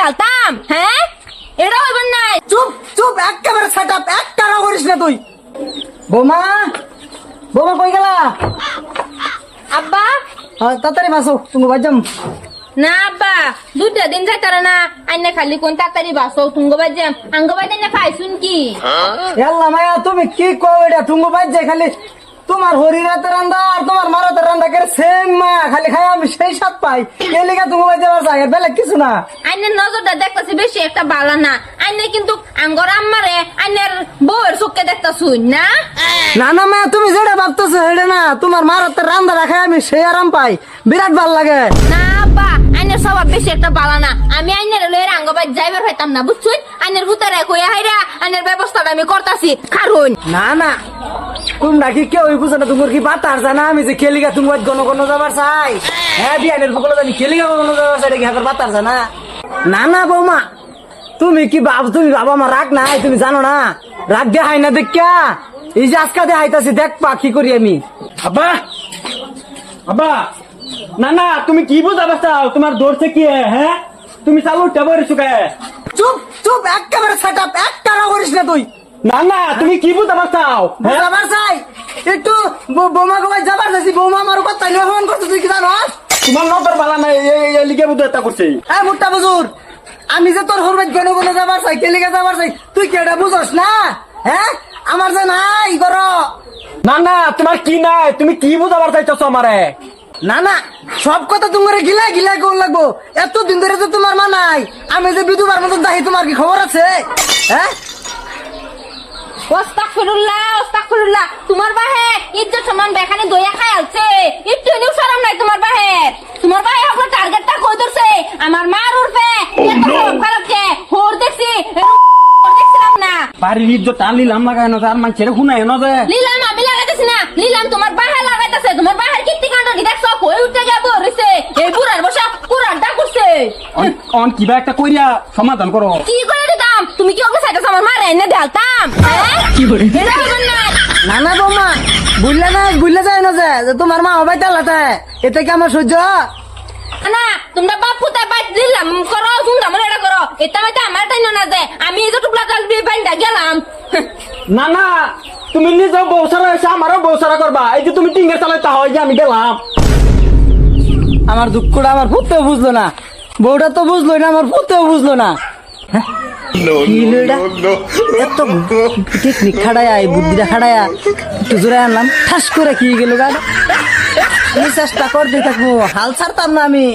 ঢালতাম। হ্যাঁ, এটা হইবেন নাই। চুপ চুপ, একেবারে সেটআপ একটা না করিস না তুই। বৌমা, বৌমা কই গেলা? আব্বা, তাড়াতাড়ি বাসো, তুমি বাজাম। না আব্বা, 2টা দিন যাইতারে না। আইনে খালি কোন তাড়াতাড়ি বাসো তুঙ্গ বাজাম। আঙ্গ বাজাই না খাইছুন কি? এল্লা মায়া, তুমি কি কও এটা? টুঙ্গু বাজছে খালি তোমার হরিরাতের রান্দা আর তোমার মারাতের রান্দা করে সেম মায়া, খালি খাই আমি সেই স্বাদ পাই। এই লেগে তুমি বাজতে পারছো, এর বেলা কিছু না। আইনের নজরটা দেখতেছি বেশি একটা বালা না। আইনে কিন্তু আঙ্গর আম্মারে আইনের বউয়ের চোখে দেখতাছুন না। না না মায়া, তুমি যেটা ভাবতেছো সেটা না। তোমার মারাতের রান্দা রাখাই আমি সেই আরাম পাই, বিরাট ভাল লাগে। না আব্বা, আইনের স্বভাব বেশি একটা বালা না। আমি আইনের লয়ের আঙ্গ বাজ যাইবার পাইতাম না, বুঝছুন? আইনের ভূতারে কইয়া হাইরা আইনের ব্যবস্থাটা আমি করতাছি, কারণ না না, তোমরা কি কেউ বুঝো না? তোমার কি বাতার জানা আমি যে খেলিগা তুমি ঘন ঘন যাবার চাই? হ্যাঁ, বিয়ানের বকলে জানি খেলিগা ঘন যাবার চাই, কি বাতার জানা? না না বৌমা, তুমি কি তুমি বাবা আমার রাগ নাই, তুমি জানো না? রাগ দেখাই না দেখা, এই যে আজকা দেখাইতাছি, দেখ পা কি করি আমি। আব্বা, আব্বা, না না, তুমি কি বুঝাবে চাও? তোমার দৌড়ছে কি? হ্যাঁ, তুমি চালু টেবরে চুকে। চুপ চুপ, একেবারে সেটআপ একটা না করিস না তুই। না না, তুমি কি বুঝাবে চাও? হ্যাঁ, যাবার চাই একটু, বৌমা গোবাই যাবার চাইছি। বৌমা আমার কথা ফোন করছো, তুই কি জানো? তোমার নজর বালা নাই, এই লিগে বুঝে এটা করছে। হ্যাঁ মুট্টা বুঝুর, আমি যে তোর হরবাই ঘন ঘন যাবার চাই, কেলিগা যাবার চাই, তুই কি এটা বুঝস না? হ্যাঁ, আমার যে নাই গর। না না, তোমার কি নাই? তুমি কি বুঝাবার চাইছো আমারে? না না, সব কথা তোমার গিলাই গিলাই কোন লাগবো? এতদিন ধরে তো তোমার মা নাই, আমি যে বিধবার মতন দাহি, তোমার কি খবর আছে? হ্যাঁ, ওস্তাগফিরুল্লাহ, ওস্তাগফিরুল্লাহ। তোমার বাহে ইজ্জত সম্মান বেখানে দইয়া খাই আলছে। একটু নিউ শরম নাই তোমার বাহে। তোমার বাহে আপনার টার্গেটটা কই ধরছে? আমার মার উঠবে। এত খারাপ কে? হোর দেখছি, দেখছিলাম না। বাড়ির ইজ্জত টানলিলাম লাগাই না, আর মানুষের শুনাই না যে। লিলাম আমি লাগাইতেছি না, লিলাম তোমার বাহে লাগাইতেছে। তোমার বাহের কীর্তিকাণ্ড দেখছো? কই উঠতে গিয়ে বরিছে। এই বুড়ার বসা পুরার ডাক করছে। অন কিবা একটা কইরা সমাধান করো। কি করে দিতাম? তুমি কি ওকে সাইডে আমার মারে এনে ঢালতাম? হ্যাঁ, কি করে? এটা হইবেন না। না না বৌমা, বুঝলে না, বুঝলে যায় না যে তোমার মা হবাই চালাতে, এতে কি আমার সহ্য? না, তোমরা বাপ পুতায় বাইট দিলাম করো, শুনতাম এটা করো। এটা মাইতে আমার তাই না যে আমি এই যে টুকলা কাল দিয়ে বাইন্দা গেলাম। না না, তুমি নিজেও বউ সারা এসে আমারও বউ সারা করবা। এই যে তুমি টিঙ্গের চালাইতে হয় যে আমি গেলাম। আমার দুঃখটা আমার পুতেও বুঝলো না, বউটা তো বুঝলো না, আমার পুতেও বুঝলো না। এত টেকনিক খাড়ায়া, এই বুদ্ধিটা খাড়ায়া একটু জোরে আনলাম, ঠাস করে কি গেল গাড়ি। চেষ্টা করতে থাকবো, হাল ছাড়তাম না আমি।